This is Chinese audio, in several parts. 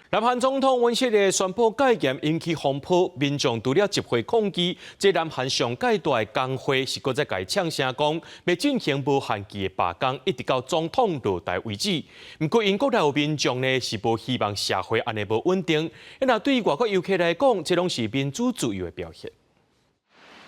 南韩总统尹锡悦宣布戒严引起风波，民众除了集会抗议，这南韩上界大的工会是搁再改呛声讲，要进行无限期的罢工，一直到总统落台为止。不过，英国内有民众呢是无希望社会安尼无稳定，那对于外国游客来讲，这拢是民主自由的表现。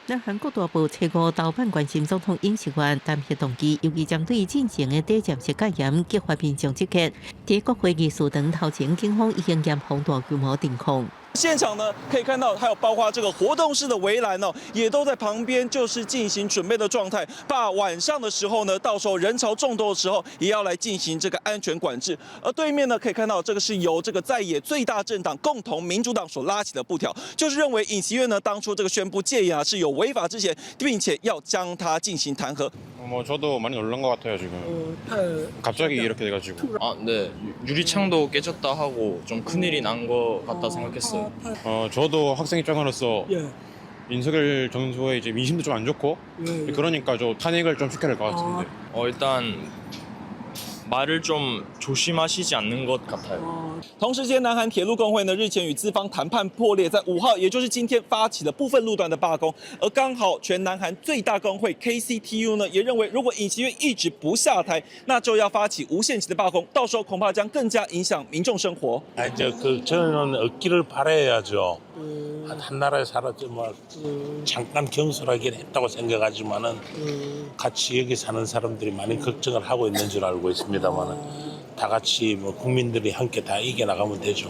南韩国大部车五豆瓣关心总统尹锡悦担协动机，尤其针对进行的短暂式戒严激发民众积极。在国会议事堂头前，警方已经严防大规模停控。现场呢，可以看到还有包括这个活动室的围栏哦，也都在旁边，就是进行准备的状态。怕晚上的时候呢，到时候人潮众多的时候，也要来进行这个安全管制。而对面呢，可以看到这个是由这个在野最大政党共同民主党所拉起的布条，就是认为尹锡悦呢当初这个宣布戒严啊是有违法之嫌，并且要将他进行弹劾。저도 많이 놀란 것 같아요 지금. 갑자기 이렇게 돼가지고. 아, 네. 유리창도 깨졌다 하고 좀 큰일이 난 것 같다 생각했어요. 저도 학생 입장으로서 윤석열 정부의 이제 민심도 좀 안 좋고 그러니까 좀 탄핵을 좀 시켜야 될 것 같은데. 일단 말을 좀 조심하시지 않는 것 같아요. 同时间，南韩铁路工会呢日前与资方谈判破裂，在5号，也就是今天发起了部分路段的罢工。而刚好全南韩最大工会 KCTU 呢也认为，如果尹锡悦一直不下台，那就要发起无限期的罢工，到时候恐怕将更加影响民众生活。저는 얻기를 바라야죠. 한 나라에 살았지 뭐 잠깐 경솔하긴 했다고 생각하지만은 같이 여기 사는 사람들이 많이 걱정을 하고 있는 줄 알고 있습니다만은 다 같이 뭐 국민들이 함께 다 이겨 나가면 되죠.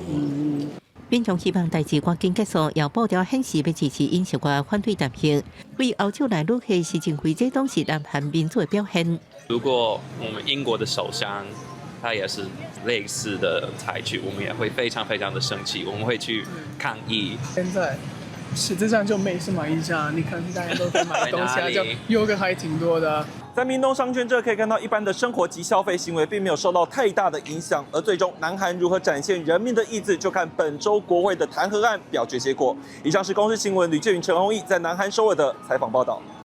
民众希望代志赶紧结束，要报条显示要支持尹锡悦反对弹劾。为欧洲来陆客是认为这都是南韩民主的表现。如果我们英国的首相他也是类似的采取，我们也会非常非常的生气，我们会去抗议。现在实质上就没什么影响，你看大家都在买东西啊，就优格还挺多的。在明东商圈这可以看到，一般的生活及消费行为并没有受到太大的影响，而最终南韩如何展现人民的意志，就看本周国会的弹劾案表决结果。以上是公视新闻吕建云、陈宏毅在南韩首尔的采访报道。